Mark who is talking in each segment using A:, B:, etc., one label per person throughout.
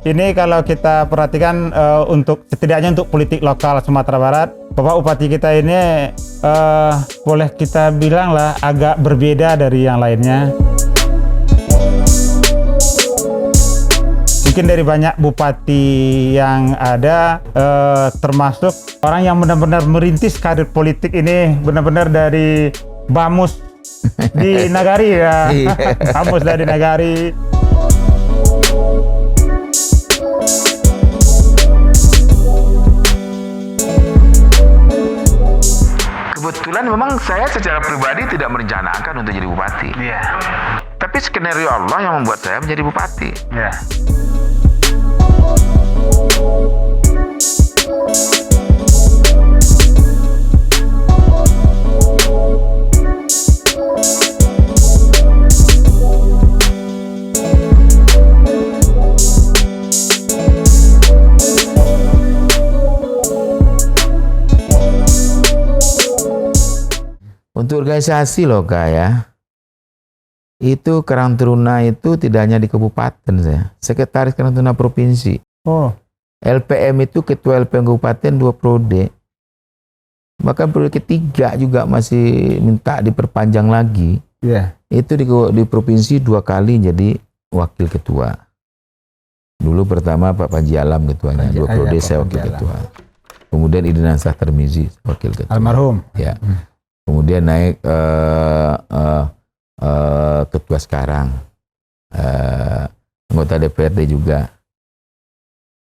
A: ini kalau kita perhatikan untuk setidaknya untuk politik lokal Sumatera Barat, Bapak Bupati kita ini boleh kita bilang lah agak berbeda dari yang lainnya. Mungkin dari banyak bupati yang ada, termasuk orang yang benar-benar merintis karir politik ini benar-benar dari Bamus di Nagari ya. Bamus dari Nagari.
B: Kebetulan memang saya secara pribadi tidak merencanakan untuk jadi bupati.
A: Iya.
B: Tapi skenario Allah yang membuat saya menjadi bupati.
A: Iya.
B: Untuk organisasi loh Kak ya, itu Karang Taruna itu tidak hanya di kabupaten saya, sekretaris Karang Taruna provinsi.
A: Oh.
B: LPM itu ketua LPM kabupaten 2 periode. Bahkan periode ketiga juga masih minta diperpanjang lagi.
A: Iya.
B: Itu di provinsi 2 kali jadi wakil ketua. Dulu pertama Pak Panji Alam ketuanya, 2 periode saya wakil ketua. Kemudian Idina Ansah Tarmizi wakil ketua.
A: Almarhum.
B: Ya. Kemudian naik ketua sekarang, anggota DPRD juga,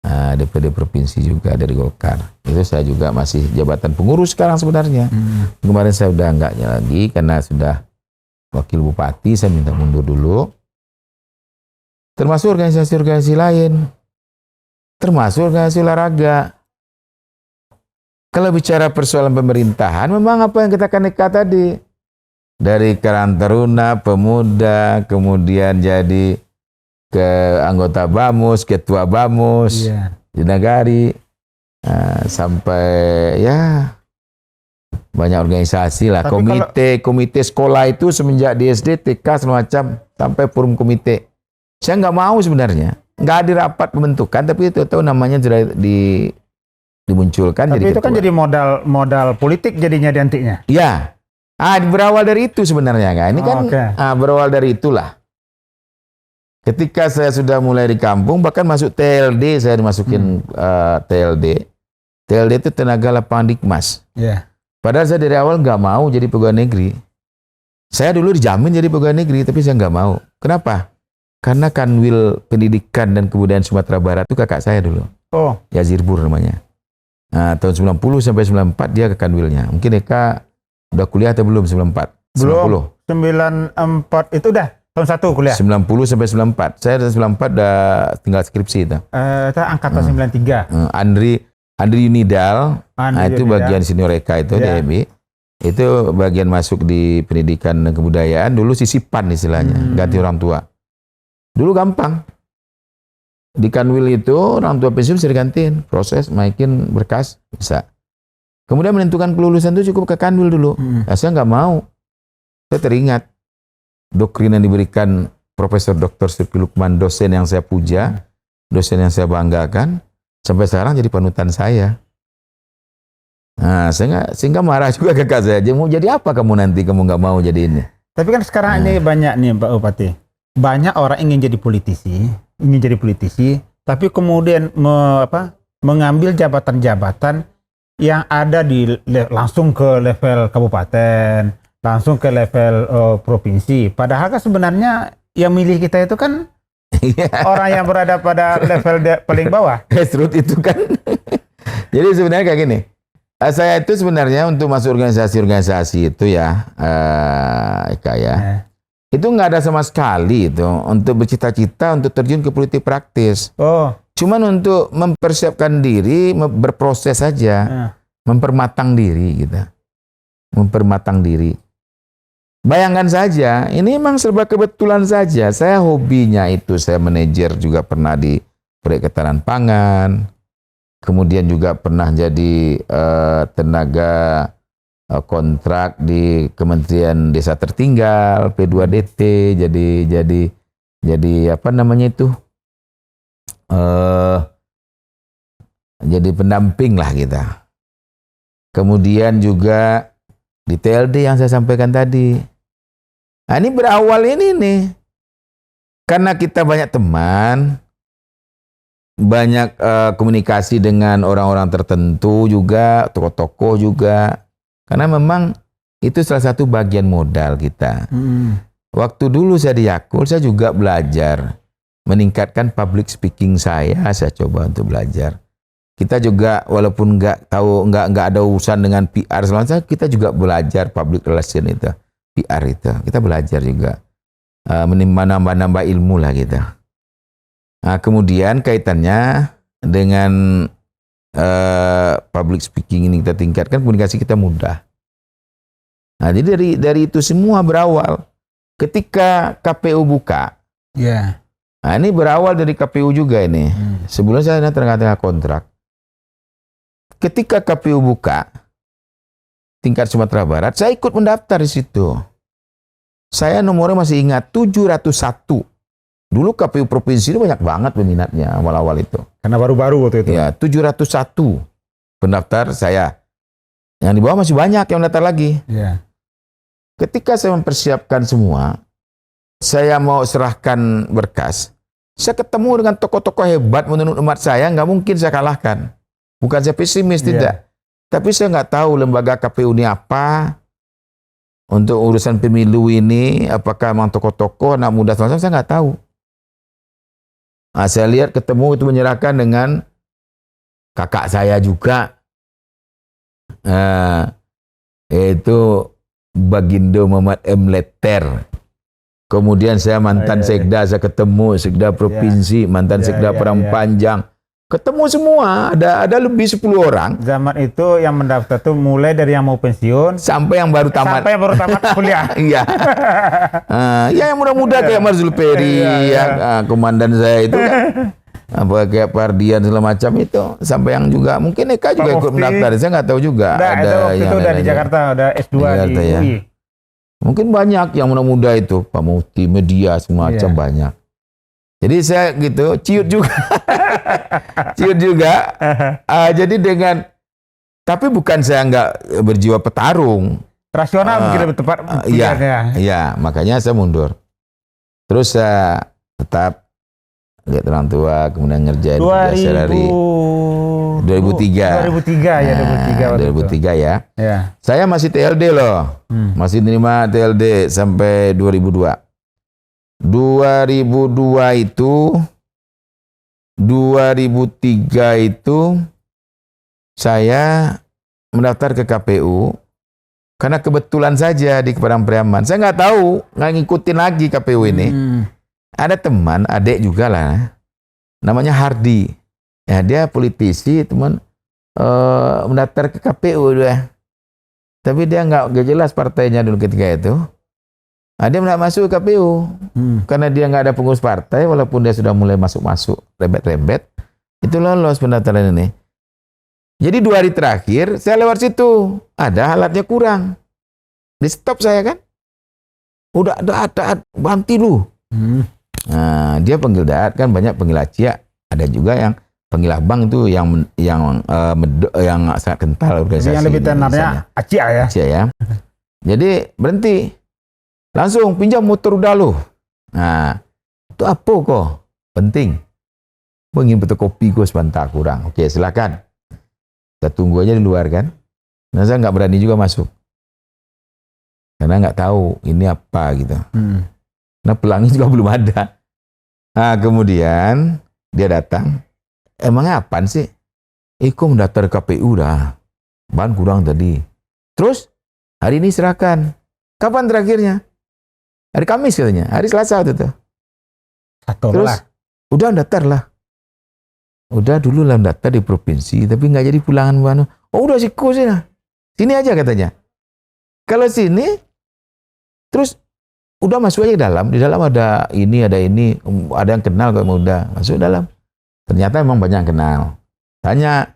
B: DPRD provinsi juga dari Golkar. Itu saya juga masih jabatan pengurus sekarang sebenarnya. Kemarin saya udah enggaknya lagi karena sudah wakil bupati, saya minta mundur dulu. Termasuk organisasi-organisasi lain, termasuk organisasi olahraga. Kalau bicara persoalan pemerintahan, memang apa yang kita kenika tadi, dari Karang Taruna, pemuda, kemudian jadi ke anggota Bamus, ketua Bamus, di Nagari, sampai ya banyak organisasi lah. Tapi komite sekolah itu semenjak di SD, TK, semacam sampai forum komite. Saya nggak mau sebenarnya, nggak ada rapat pembentukan, tapi itu tahu namanya sudah dimunculkan.
A: Tapi
B: jadi
A: itu
B: ketua.
A: kan jadi modal politik jadinya nantinya.
B: Ya, berawal dari itu sebenarnya kan. Ini kan berawal dari itulah. Ketika saya sudah mulai di kampung, bahkan masuk TLD, saya dimasukin TLD. TLD itu tenaga lapangan Dikmas.
A: Yeah.
B: Padahal saya dari awal nggak mau jadi pegawai negeri. Saya dulu dijamin jadi pegawai negeri, tapi saya nggak mau. Kenapa? Karena Kanwil Pendidikan dan Kebudayaan Sumatera Barat itu kakak saya dulu. Oh. Yazir Bur namanya. Nah, tahun 90 sampai 94 dia ke Kanwilnya. Mungkin Eka udah kuliah atau belum 94?
A: Belum. 94 itu udah tahun 1 kuliah.
B: 90 sampai 94. Saya dari 94 udah tinggal skripsi itu.
A: Itu angkatan 93.
B: Andri Yunidal, itu bagian senior Eka itu di EMI. Itu bagian masuk di pendidikan dan kebudayaan. Dulu sisipan istilahnya, ganti orang tua. Dulu gampang. Di Kanwil itu orang tua pensiun bisa digantiin, proses naikin berkas bisa. Kemudian menentukan kelulusan itu cukup ke Kanwil dulu. Nah, saya nggak mau. Saya teringat doktrin yang diberikan Profesor Dr. Sirki Lukman, dosen yang saya puja, dosen yang saya banggakan, sampai sekarang jadi panutan saya. Nah, sehingga marah juga kakak saya. Mau jadi apa kamu nanti? Kamu nggak mau jadi ini.
A: Tapi kan sekarang ini banyak nih Pak Bupati. Banyak orang ingin jadi politisi, tapi kemudian mengambil jabatan-jabatan yang ada langsung ke level kabupaten, langsung ke level provinsi. Padahal kan sebenarnya yang milih kita itu kan orang yang berada pada level paling bawah.
B: Grassroots itu kan. Jadi sebenarnya kayak gini. Saya itu sebenarnya untuk masuk organisasi-organisasi itu ya, Eka ya. Itu nggak ada sama sekali itu untuk bercita-cita untuk terjun ke politik praktis. Oh. Cuman untuk mempersiapkan diri, berproses saja, mempermatang diri gitu. Mempermatang diri. Bayangkan saja, ini memang serba kebetulan saja. Saya hobinya itu, saya manajer juga pernah di proyek ketahanan pangan. Kemudian juga pernah jadi tenaga kontrak di Kementerian Desa Tertinggal, P2DT, jadi apa namanya itu, jadi pendamping lah kita. Kemudian juga di TLD yang saya sampaikan tadi. Nah, ini berawal ini nih. Karena kita banyak teman, banyak komunikasi dengan orang-orang tertentu juga, tokoh-tokoh juga. Karena memang itu salah satu bagian modal kita. Waktu dulu saya di Yakult, saya juga belajar meningkatkan public speaking saya coba untuk belajar. Kita juga walaupun nggak ada urusan dengan PR selama kita juga belajar public relation itu, PR itu. Kita belajar juga menambah ilmu lah kita. Nah, kemudian kaitannya dengan public speaking ini kita tingkatkan, komunikasi kita mudah. Nah, jadi dari itu semua berawal ketika KPU buka.
A: Ya.
B: Nah, ini berawal dari KPU juga ini. Sebelum saya tengah-tengah kontrak. Ketika KPU buka tingkat Sumatera Barat, saya ikut mendaftar di situ. Saya nomornya masih ingat 701. Dulu KPU provinsi itu banyak banget peminatnya awal-awal itu.
A: Karena baru-baru waktu itu.
B: Ya, 701 pendaftar saya. Yang di bawah masih banyak yang daftar lagi.
A: Ya.
B: Ketika saya mempersiapkan semua, saya mau serahkan berkas, saya ketemu dengan tokoh-tokoh hebat menurut umat saya, nggak mungkin saya kalahkan. Bukan saya pesimis, tidak. Tapi saya nggak tahu lembaga KPU ini apa, untuk urusan pemilu ini, apakah memang tokoh-tokoh, anak muda, saya nggak tahu. Nah, saya lihat ketemu itu menyerahkan dengan kakak saya juga, yaitu Bagindo Muhammad M. Letter. Kemudian saya mantan sekda, saya ketemu sekda provinsi, mantan sekda Padang Panjang. Ketemu semua, ada lebih 10 orang.
A: Zaman itu yang mendaftar tuh mulai dari yang mau pensiun
B: sampai yang baru tamat.
A: Sampai yang baru tamat kuliah.
B: Iya. Ya yang muda-muda kayak Marzul Peri, komandan saya itu kan. Apa kayak Pardian segala macam itu. Sampai yang juga, mungkin Eka juga ikut mendaftar. Saya nggak tahu juga.
A: Ada waktu itu udah di Jakarta, udah S2 di UI.
B: Mungkin banyak yang muda-muda itu. Pak Mufti, media, semacam banyak. Jadi saya gitu, ciut juga. Ciut juga. Jadi dengan, tapi bukan saya nggak berjiwa petarung.
A: Rasional mungkin lebih tepat.
B: Iya, makanya saya mundur. Terus saya tetap lihat orang tua, kemudian ngerjain tugas dari 2003. 2003 ya. Saya masih TLD loh. Masih terima TLD sampai 2002. 2003 itu saya mendaftar ke KPU karena kebetulan saja di Padang Priaman. Saya nggak tahu, nggak ngikutin lagi KPU ini. Ada teman, adik juga lah, namanya Hardi. Ya, dia politisi, teman mendaftar ke KPU dia. Tapi dia nggak jelas partainya dulu ketika itu. Dia nggak masuk ke KPU karena dia nggak ada pengurus partai, walaupun dia sudah mulai masuk rembet-rembet, itu lolos pendaftaran ini. Jadi 2 hari terakhir saya lewat situ, ada alatnya kurang, di stop saya kan, udah ada banti lu. Nah, dia panggil Daat kan, banyak panggil Acia, ada juga yang panggil Abang itu yang sangat kental organisasi.
A: Yang lebih tenarnya Acia ya.
B: Acia ya. Jadi berhenti. Langsung pinjam motor udah lu. Nah, itu apa kok? Penting. Ingin fotokopi gue sebentar kurang. Oke, silakan. Kita tunggu aja di luar kan. Nah, saya nggak berani juga masuk. Karena nggak tahu ini apa gitu. Nah, pelangnya juga belum ada. Nah, kemudian dia datang. Emangnya apaan sih? Kok mendaftar KPU dah. Ban kurang tadi. Terus, hari ini serahkan. Kapan terakhirnya? Hari Kamis katanya, hari Selasa waktu itu. Terus, udah daftar lah. Udah dulu lah daftar di provinsi, tapi nggak jadi pulangan mana. Oh udah siku sih, sini aja katanya. Kalau sini, terus udah masuk aja ke dalam. Di dalam ada ini, ada yang kenal kok udah masuk dalam. Ternyata emang banyak yang kenal. Tanya,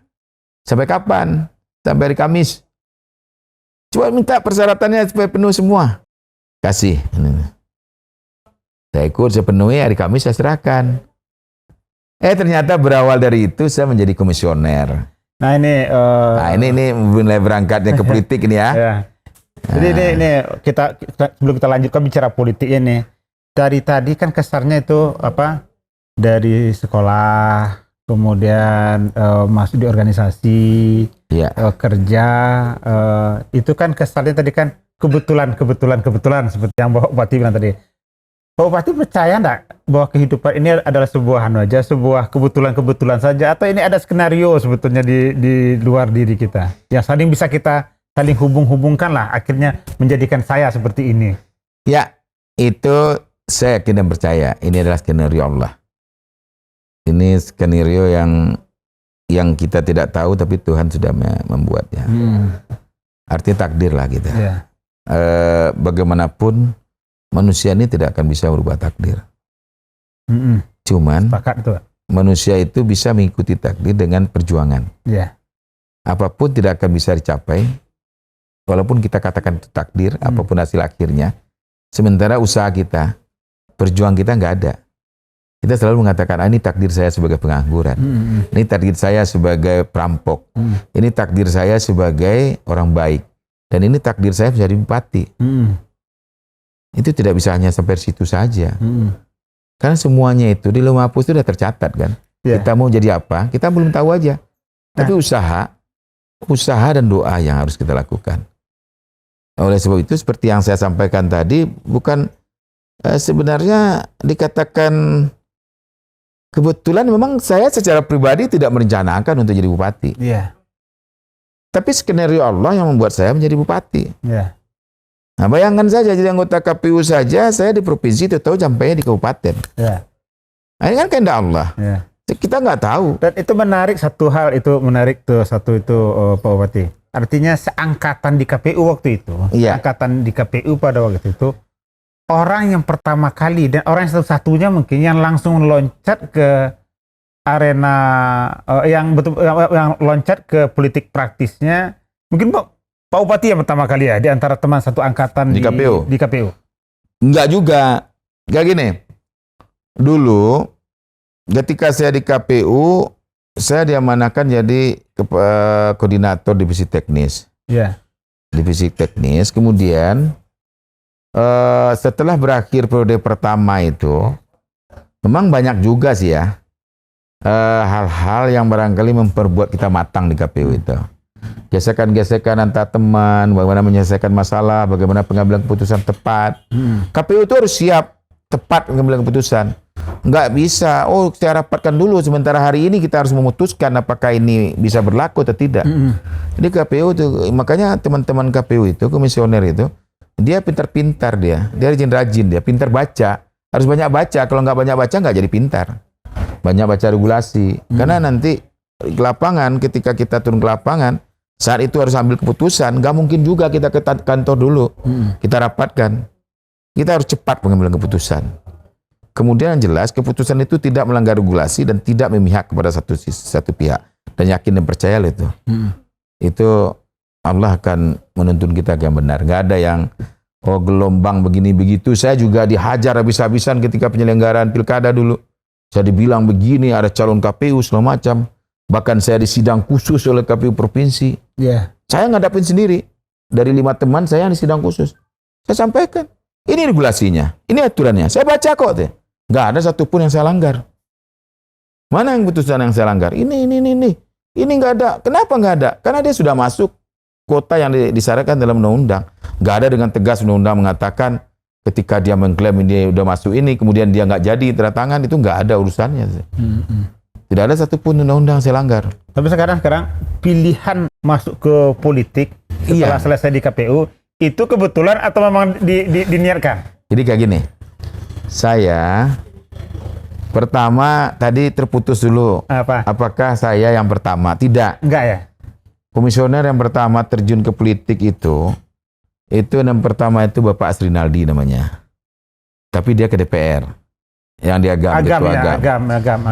B: sampai kapan? Sampai hari Kamis. Coba minta persyaratannya supaya penuh semua. Kasih. Saya ikut, saya penuhi, hari Kamis saya serahkan. Ternyata berawal dari itu saya menjadi komisioner.
A: Nah ini,
B: Ini mulai berangkatnya ke politik ini ya.
A: ya. Jadi ini kita sebelum kita lanjutkan bicara politik ini, dari tadi kan kesannya itu apa? Dari sekolah, kemudian masuk di organisasi,
B: Iya.
A: kerja, itu kan kesannya tadi kan kebetulan seperti yang Bapak Bupati bilang tadi. Pak Bupati percaya enggak bahwa kehidupan ini adalah sebuah sebuah kebetulan saja, atau ini ada skenario sebetulnya di luar diri kita yang bisa kita saling hubungkan lah akhirnya menjadikan saya seperti ini.
B: Ya, itu saya yakin dan percaya ini adalah skenario Allah. Ini skenario yang kita tidak tahu tapi Tuhan sudah membuatnya. Artinya takdir lah kita.
A: Yeah.
B: Bagaimanapun manusia ini tidak akan bisa merubah takdir. Cuman manusia itu bisa mengikuti takdir dengan perjuangan.
A: Yeah.
B: Apapun tidak akan bisa dicapai, walaupun kita katakan itu takdir, apapun hasil akhirnya. Sementara usaha kita, perjuangan kita nggak ada. Kita selalu mengatakan, ini takdir saya sebagai pengangguran. Ini takdir saya sebagai perampok. Ini takdir saya sebagai orang baik. Dan ini takdir saya menjadi bupati. Itu tidak bisa hanya sampai situ saja. Karena semuanya itu di Lauh Mahfuz itu sudah tercatat kan. Yeah. Kita mau jadi apa, kita belum tahu aja. Tapi usaha dan doa yang harus kita lakukan. Oleh sebab itu seperti yang saya sampaikan tadi, bukan sebenarnya dikatakan kebetulan memang saya secara pribadi tidak merencanakan untuk jadi bupati.
A: Yeah.
B: Tapi skenario Allah yang membuat saya menjadi bupati.
A: Yeah.
B: Nah, bayangkan saja jadi anggota KPU saja, saya di provinsi tahu sampainya di kabupaten.
A: Yeah.
B: Nah, ini kan kehendak Allah.
A: Yeah.
B: Kita nggak tahu.
A: Dan itu menarik Pak Bupati. Artinya seangkatan di KPU waktu itu, seangkatan di KPU pada waktu itu, orang yang pertama kali dan orang yang satu-satunya mungkin yang langsung loncat ke arena yang loncat ke politik praktisnya, mungkin Pak Bupati yang pertama kali ya di antara teman satu angkatan di KPU.
B: Enggak juga. Kayak gini. Dulu ketika saya di KPU, saya diamanahkan jadi koordinator divisi teknis.
A: Yeah.
B: Divisi teknis. Kemudian setelah berakhir periode pertama itu, memang banyak juga sih ya hal-hal yang barangkali memperbuat kita matang di KPU itu. Gesekan-gesekan antar teman, bagaimana menyelesaikan masalah, bagaimana pengambilan keputusan tepat. KPU itu harus siap tepat pengambilan keputusan. Nggak bisa, saya rapatkan dulu, sementara hari ini kita harus memutuskan apakah ini bisa berlaku atau tidak. Jadi KPU itu, makanya teman-teman KPU itu, komisioner itu, dia pintar-pintar dia rajin-rajin, dia pintar baca, harus banyak baca. Kalau nggak banyak baca nggak jadi pintar. Banyak baca regulasi, karena nanti ke lapangan, ketika kita turun ke lapangan, saat itu harus ambil keputusan, nggak mungkin juga kita ke kantor dulu, kita rapatkan. Kita harus cepat pengambilan keputusan. Kemudian yang jelas, keputusan itu tidak melanggar regulasi dan tidak memihak kepada satu pihak. Dan yakin dan percaya itu. Itu Allah akan menuntun kita yang benar. Nggak ada yang, gelombang begini begitu. Saya juga dihajar habis-habisan ketika penyelenggaraan pilkada dulu. Saya dibilang begini, ada calon KPU segala macam. Bahkan saya disidang khusus oleh KPU provinsi.
A: Yeah.
B: Saya ngadapin sendiri. Dari 5 teman saya yang disidang khusus. Saya sampaikan. Ini regulasinya. Ini aturannya. Saya baca kok. Nggak ada satupun yang saya langgar. Mana yang putusan yang saya langgar? Ini. Ini nggak ada. Kenapa nggak ada? Karena dia sudah masuk kota yang disyaratkan dalam undang-undang. Nggak ada dengan tegas undang-undang mengatakan ketika dia mengklaim dia udah masuk ini, kemudian dia nggak jadi tanda tangan, itu nggak ada urusannya. Tidak ada satupun undang-undang saya langgar. Tapi
A: sekarang pilihan masuk ke politik setelah selesai di KPU itu kebetulan atau memang diniatkan? Jadi
B: kayak gini, saya pertama tadi terputus dulu. Apakah saya yang pertama? Tidak.
A: Enggak ya?
B: Komisioner yang pertama terjun ke politik itu yang pertama itu Bapak Asrinaldi namanya. Tapi dia ke DPR. Yang di agam.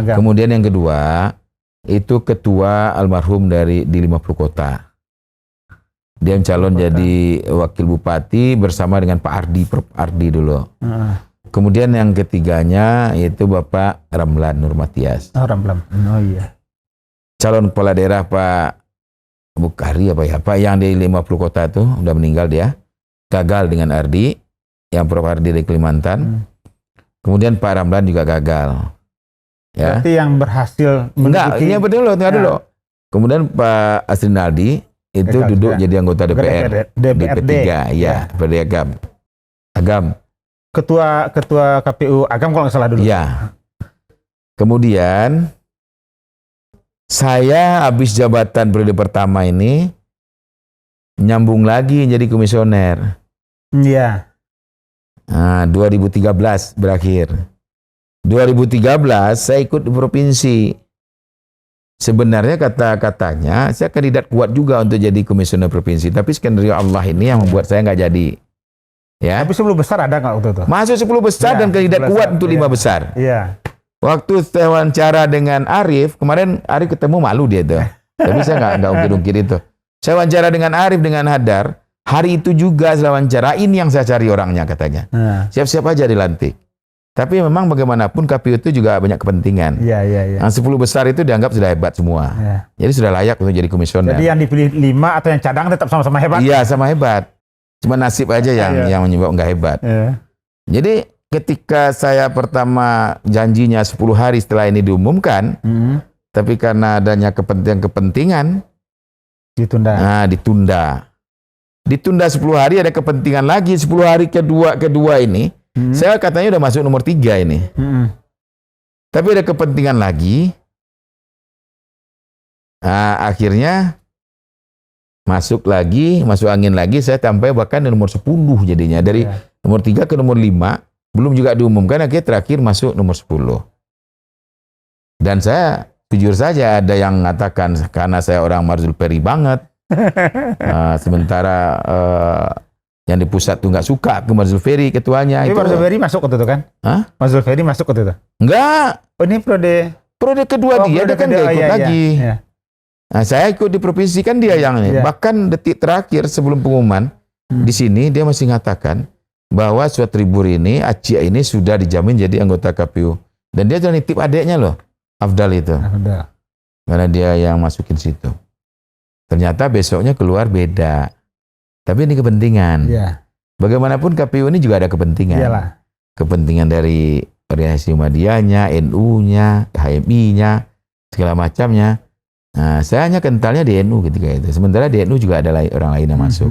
B: Kemudian yang kedua itu ketua almarhum di 50 kota. Dia calon jadi wakil bupati bersama dengan Pak Ardi dulu. Kemudian yang ketiganya yaitu Bapak Ramlan Nurmatias.
A: Oh, Ramlan. Oh iya.
B: Calon kepala daerah Pak Bukhari apa yang di 50 kota itu udah meninggal dia. Gagal dengan Ardi, yang Prof Ardi dari Kalimantan. Kemudian Pak Ramlan juga gagal. Ya.
A: Berarti yang berhasil
B: Enggak, ini tunggu dulu. Kemudian Pak Asrinaldi itu
A: gagal
B: duduk
A: juga.
B: jadi anggota DPR.
A: DPRD.
B: P3, ya, DPRD Agam.
A: Ketua KPU Agam kalau nggak salah dulu.
B: Ya. Kemudian saya habis jabatan periode pertama ini nyambung lagi jadi komisioner.
A: Iya.
B: Nah, 2013 berakhir. 2013 saya ikut di provinsi. Sebenarnya katanya saya kandidat kuat juga untuk jadi komisioner provinsi, tapi skenario Allah ini yang membuat saya nggak jadi. Ya.
A: Tapi 10 besar ada nggak waktu itu?
B: Masuk 10 besar
A: Ya,
B: dan kandidat
A: 10
B: kuat
A: besar.
B: untuk 5 besar.
A: Iya.
B: Waktu saya wawancara dengan Arif, kemarin Arif ketemu malu dia tuh. Tapi saya nggak ungkit-ungkit itu. Saya wawancara dengan Arif dengan Hadar, hari itu juga saya wawancara, ini yang saya cari orangnya katanya.
A: Nah.
B: Siap-siap aja dilantik. Tapi memang bagaimanapun KPU itu juga banyak kepentingan.
A: Iya.
B: Yang 10 besar itu dianggap sudah hebat semua.
A: Iya.
B: Jadi sudah layak untuk jadi komisioner.
A: Jadi yang dipilih 5 atau yang cadang tetap sama-sama hebat.
B: Iya, sama hebat. Cuma nasib aja yang menyebabkan nggak hebat.
A: Iya.
B: Jadi ketika saya pertama janjinya 10 hari setelah ini diumumkan, tapi karena adanya kepentingan
A: Ditunda.
B: nah ditunda. Ditunda 10 hari, ada kepentingan lagi 10 hari kedua ini. Saya katanya udah masuk nomor 3 ini. Tapi ada kepentingan lagi. Nah, akhirnya masuk angin lagi, saya sampai bahkan di nomor 10 jadinya. Dari nomor 3 ke nomor 5, belum juga diumumkan, akhirnya terakhir masuk nomor 10. Dan saya, jujur saja, ada yang mengatakan karena saya orang Marzul Ferry banget, sementara yang di pusat tuh nggak suka ke Marzul Ferry ketuanya.
A: Tapi
B: Itu
A: Marzul Ferry masuk waktu itu kan?
B: Hah?
A: Marzul Ferry masuk waktu itu?
B: Enggak,
A: Oh ini
B: periode kedua dia kan nggak ikut lagi.
A: Iya.
B: Nah, saya ikut di provinsi kan dia yang ini.
A: Iya.
B: Bahkan detik terakhir sebelum pengumuman di sini dia masih mengatakan bahwa Suatribur ini, Acia ini sudah dijamin jadi anggota KPU. Dan dia sudah nitip adiknya loh, Afdal itu.
A: Udah.
B: Karena dia yang masukin situ. Ternyata besoknya keluar beda. Tapi ini kepentingan.
A: Iya.
B: Bagaimanapun KPU ini juga ada kepentingan.
A: Iyalah.
B: Kepentingan dari organisasi Muhammadiyahnya, NU-nya, HMI-nya, segala macamnya. Nah, saya hanya kentalnya di NU ketika itu. Sementara di NU juga ada orang lain yang masuk.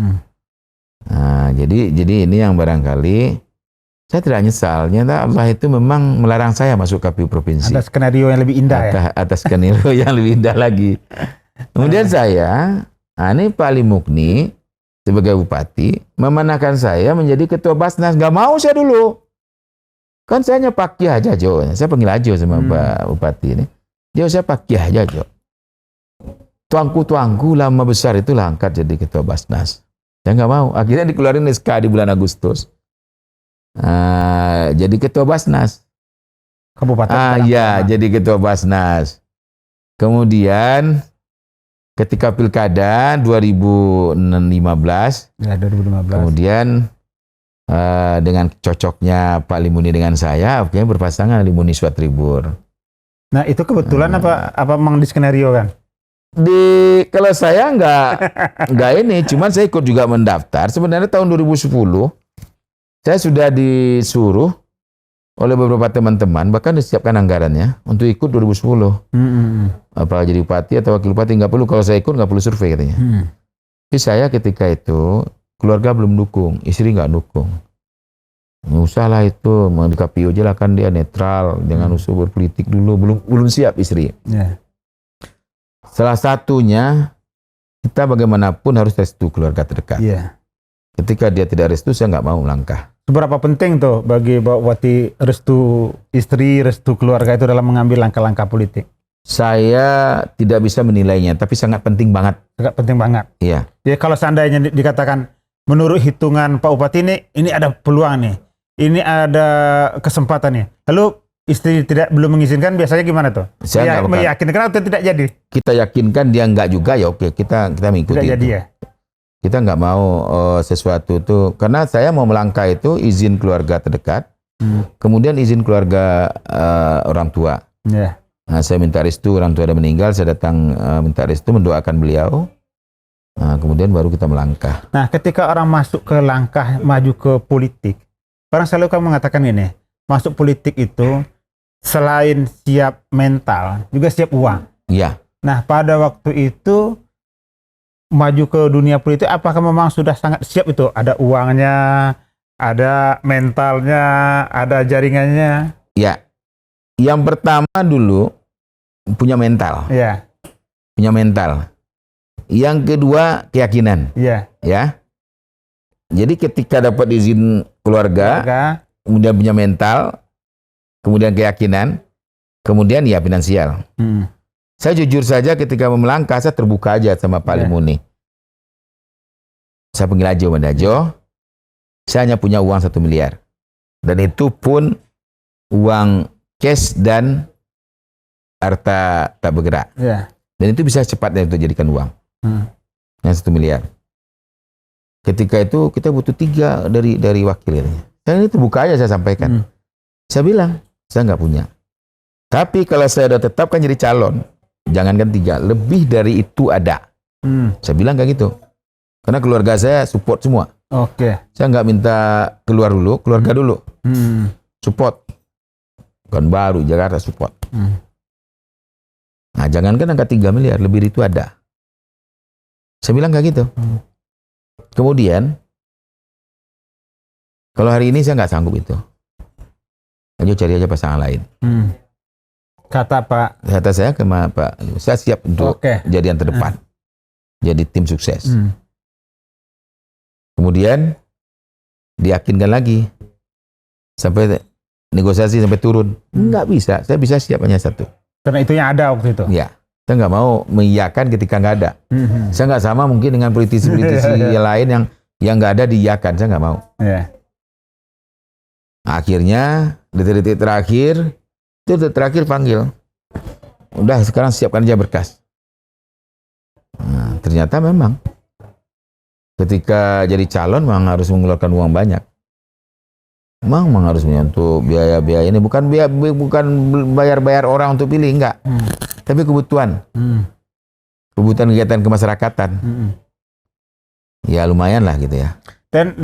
B: Nah, jadi ini yang barangkali saya tidak nyesal. Nyata Allah itu memang melarang saya masuk KPU provinsi.
A: Ada skenario yang lebih indah
B: Atas skenario yang lebih indah lagi. Kemudian saya, ini Pak Ali Mukni sebagai bupati memanahkan saya menjadi ketua Basnas. Gak mau saya dulu. Kan saya hanya Pak Ki aja, Jo. Saya panggil aja sama Pak Bupati ini. Dia saya Pak Ki aja, Jo. Tuangku lama besar itulah angkat jadi ketua Basnas. Saya nggak mau. Akhirnya dikeluarin SK di bulan Agustus. Jadi ketua Basnas.
A: Kabupaten.
B: Iya, jadi ketua Basnas. Kemudian ketika pilkada 2015,
A: Ya, 2015.
B: kemudian dengan cocoknya Pak Limuni dengan saya, akhirnya berpasangan Limuni Suatribur.
A: Nah, itu kebetulan apa memang di skenario kan?
B: Kalau saya nggak ini, cuman saya ikut juga mendaftar. Sebenarnya tahun 2010 saya sudah disuruh oleh beberapa teman-teman, bahkan disiapkan anggarannya untuk ikut 2010. Apa jadi bupati atau wakil bupati nggak perlu, kalau saya ikut nggak perlu survei katanya. Tapi saya ketika itu keluarga belum dukung, istri nggak dukung. Nggak usah lah itu, mau di KPU aja lah kan dia netral, jangan usah berpolitik dulu, belum siap istri.
A: Yeah.
B: Salah satunya, kita bagaimanapun harus restu keluarga terdekat.
A: Yeah.
B: Ketika dia tidak restu, saya nggak mau melangkah.
A: Seberapa penting tuh bagi Mbak Wati restu istri, restu keluarga itu dalam mengambil langkah-langkah politik?
B: Saya tidak bisa menilainya, tapi sangat penting banget.
A: Sangat penting banget.
B: Iya.
A: Ya kalau seandainya dikatakan menurut hitungan Pak Bupati ini ada peluang nih, ini ada kesempatan nih. Lalu istri belum mengizinkan, biasanya gimana tuh?
B: Saya nggak bakal.
A: Meyakinkan atau tidak jadi?
B: Kita yakinkan dia nggak juga, ya oke, kita mengikuti
A: Tidak
B: itu.
A: jadi ya?
B: Kita nggak mau sesuatu tuh, karena saya mau melangkah itu izin keluarga terdekat, Kemudian izin keluarga orang tua.
A: Ya.
B: Nah, saya minta restu, orang tua ada meninggal, saya datang minta restu, mendoakan beliau. Nah, kemudian baru kita melangkah.
A: Nah, ketika orang masuk ke langkah maju ke politik, orang selalu kan mengatakan ini, masuk politik itu selain siap mental, juga siap uang.
B: Iya.
A: Nah, pada waktu itu maju ke dunia politik, apakah memang sudah sangat siap itu? Ada uangnya, ada mentalnya, ada jaringannya?
B: Ya. Yang pertama dulu punya mental.
A: Iya.
B: Punya mental. Yang kedua keyakinan.
A: Iya.
B: Ya. Jadi ketika dapat izin keluarga, kemudian punya mental, kemudian keyakinan, kemudian ya finansial. Saya jujur saja ketika melangkah, saya terbuka aja sama Pak Limuni. Saya panggil aja Om Dajo, saya hanya punya uang 1 miliar. Dan itu pun uang cash dan harta tak bergerak. Dan itu bisa cepatnya untuk jadikan uang. Yang 1 miliar. Ketika itu kita butuh 3 dari wakil. Dan ini terbuka aja saya sampaikan. Saya bilang, saya nggak punya. Tapi kalau saya udah tetapkan jadi calon, jangankan 3, lebih dari itu ada. Saya bilang kayak gitu. Karena keluarga saya support semua.
A: Oke.
B: Saya nggak minta keluar dulu, keluarga dulu. Support. Kan baru Jakarta support. Nah, jangankan angka 3 miliar, lebih dari itu ada. Saya bilang kayak gitu. Kemudian, kalau hari ini saya nggak sanggup itu. Ayo cari aja pasangan lain.
A: Kata
B: saya ke Pak, saya siap untuk jadi yang terdepan. Jadi tim sukses. Kemudian diyakinkan lagi sampai negosiasi sampai turun. Nggak bisa, saya bisa siap hanya 1.
A: Karena itu yang ada waktu itu.
B: Ya, saya nggak mau mengiyakan ketika nggak ada. Saya nggak sama mungkin dengan politisi-politisi yang lain yang nggak ada diiyakan, saya nggak mau. Akhirnya detik-detik terakhir panggil. Udah sekarang siapkan aja berkas. Nah, ternyata memang ketika jadi calon memang harus mengeluarkan uang banyak. Memang harus untuk biaya-biaya ini bukan bayar orang untuk pilih, enggak. Tapi kebutuhan. Kebutuhan kegiatan kemasyarakatan. Ya lumayan lah gitu ya.
A: Dan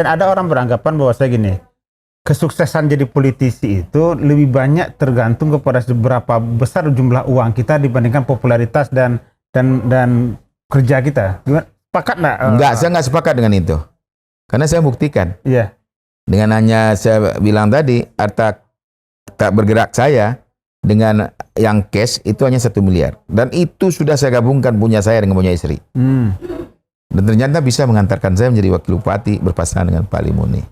A: ada orang beranggapan bahwa saya gini, kesuksesan jadi politisi itu lebih banyak tergantung kepada seberapa besar jumlah uang kita dibandingkan popularitas dan kerja kita. Gimana? Sepakat nggak?
B: Enggak, saya nggak sepakat dengan itu. Karena saya buktikan.
A: Iya.
B: Dengan hanya saya bilang tadi, harta tak bergerak saya dengan yang cash itu hanya 1 miliar. Dan itu sudah saya gabungkan punya saya dengan punya istri. Dan ternyata bisa mengantarkan saya menjadi wakil bupati berpasangan dengan Pak Limuni.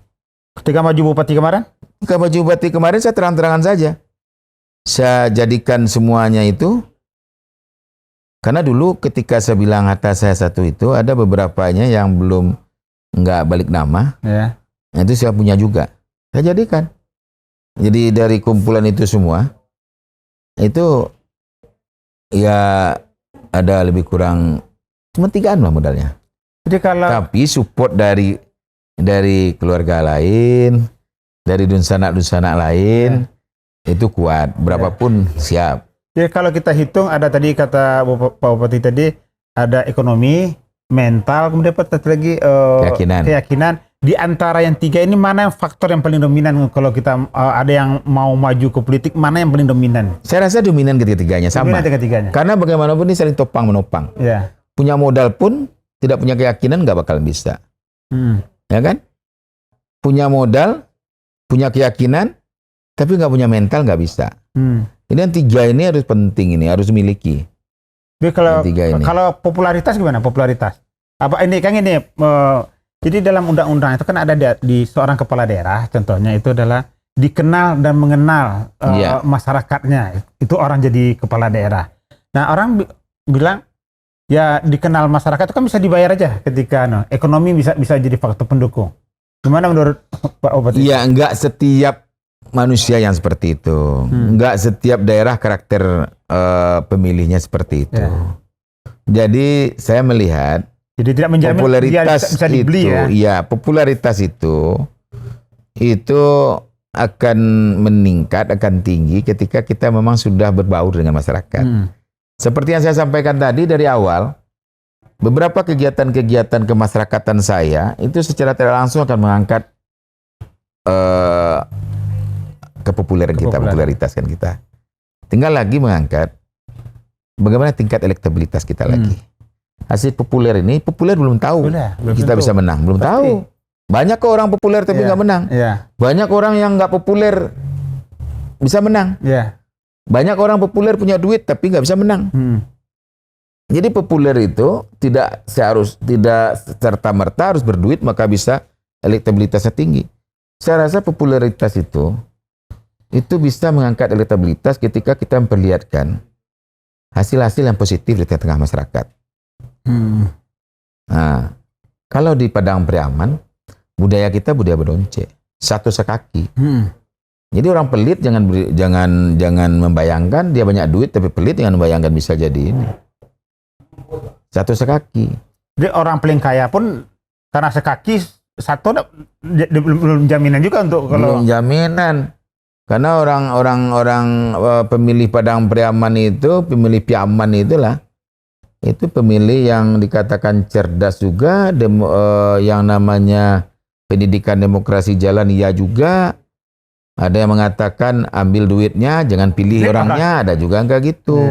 A: Ketika maju bupati kemarin?
B: Ketika maju bupati kemarin saya terang-terangan saja. Saya jadikan semuanya itu. Karena dulu ketika saya bilang harta saya 1 itu, ada beberapanya yang belum nggak balik nama.
A: Ya.
B: Nah, itu saya punya juga. Saya jadikan. Jadi dari kumpulan itu semua, itu ya ada lebih kurang cuma 3-an lah modalnya.
A: Jadi kalau
B: tapi support dari keluarga lain, dari dunsana lain, itu kuat. Berapapun siap.
A: Jadi kalau kita hitung ada tadi kata Pak Bupati tadi ada ekonomi, mental, kemudian satu lagi keyakinan. Di antara yang 3 ini mana faktor yang paling dominan kalau kita ada yang mau maju ke politik, mana yang paling dominan?
B: Saya rasa dominan ketiga-tiganya sama.
A: Dominan ketiga-tiganya.
B: Karena bagaimanapun ini saling topang menopang.
A: Ya.
B: Punya modal pun tidak punya keyakinan nggak bakal bisa. Ya kan? Punya modal, punya keyakinan, tapi nggak punya mental nggak bisa. Ini yang 3 ini harus penting, ini harus miliki.
A: Jadi kalau popularitas gimana? Popularitas? Apa ini kan ini? Jadi dalam undang-undang itu kan ada di seorang kepala daerah, contohnya itu adalah dikenal dan mengenal masyarakatnya. Itu orang jadi kepala daerah. Nah orang bilang ya dikenal masyarakat itu kan bisa dibayar aja ketika ekonomi bisa jadi faktor pendukung. Gimana menurut Pak Bupati? Iya,
B: enggak setiap manusia yang seperti itu. Enggak setiap daerah karakter pemilihnya seperti itu. Jadi saya melihat
A: jadi tidak menjamin
B: popularitas
A: bisa dibeli
B: itu,
A: ya.
B: Popularitas itu akan meningkat, akan tinggi ketika kita memang sudah berbaur dengan masyarakat. Seperti yang saya sampaikan tadi dari awal, beberapa kegiatan-kegiatan kemasyarakatan saya itu secara tidak langsung akan mengangkat kepopuleran kita, popularitas kan kita. Tinggal lagi mengangkat bagaimana tingkat elektabilitas kita lagi. Hasil populer ini, populer belum tahu kita bisa menang, belum tahu. Banyak kok orang populer tapi nggak menang. Banyak orang yang nggak populer bisa menang. Banyak orang populer punya duit tapi nggak bisa menang. Jadi populer itu tidak serta-merta harus berduit maka bisa elektabilitasnya tinggi. Saya rasa popularitas itu bisa mengangkat elektabilitas ketika kita memperlihatkan hasil-hasil yang positif di tengah masyarakat. Nah, kalau di Padang Priaman, budaya kita budaya beronce, satu sekaki. Jadi orang pelit jangan membayangkan dia banyak duit, tapi pelit jangan membayangkan bisa jadi ini. Satu sekaki.
A: Jadi orang paling kaya pun karena sekaki satu belum jaminan juga untuk kalau
B: belum jaminan. Karena orang pemilih Padang Priaman itu, pemilih Piaman itulah, itu pemilih yang dikatakan cerdas juga, yang namanya pendidikan demokrasi jalan iya juga. Ada yang mengatakan ambil duitnya, jangan pilih orangnya, ada juga enggak gitu.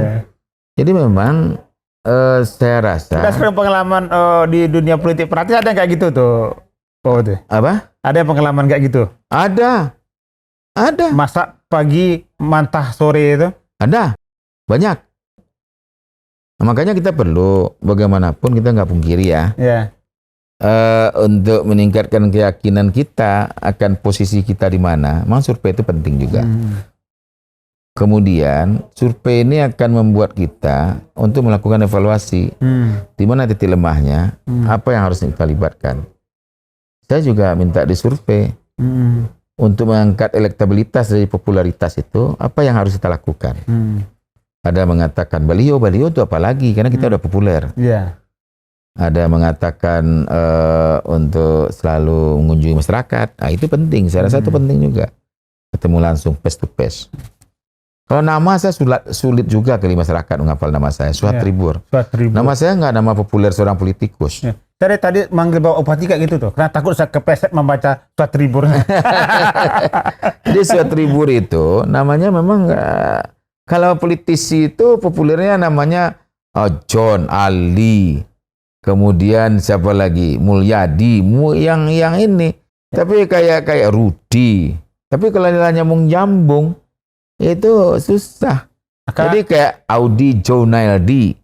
B: Jadi memang saya rasa.
A: Berdasarkan pengalaman di dunia politik praktis ada yang kayak gitu tuh, Pak Wati?
B: Apa?
A: Ada yang pengalaman kayak gitu?
B: Ada.
A: Masak pagi, mantah sore itu?
B: Ada, banyak. Nah, makanya kita perlu bagaimanapun kita nggak pungkiri ya. Untuk meningkatkan keyakinan kita akan posisi kita di mana, memang survei itu penting juga. Kemudian survei ini akan membuat kita untuk melakukan evaluasi di mana titik lemahnya, apa yang harus kita libatkan. Saya juga minta disurvei untuk mengangkat elektabilitas dari popularitas itu, apa yang harus kita lakukan. Ada mengatakan baliho itu apa lagi, karena kita udah populer. Ada mengatakan untuk selalu mengunjungi masyarakat, itu penting, saya rasa itu penting juga. Ketemu langsung, face to face. Kalau nama saya sulit juga kali masyarakat menghafal nama saya, Suhat Tribur. Nama saya nggak nama populer seorang politikus.
A: Saya tadi manggil Bapak Bupati kayak gitu tuh, karena takut saya kepleset membaca Suhat Tribur.
B: Jadi Suhat Tribur itu namanya memang kalau politisi itu populernya namanya John, Ali, kemudian siapa lagi, Mulyadi, yang ini. Tapi kayak Rudi. Tapi kalau nilainya nyambung itu susah. Jadi kayak Audi Jonaildi.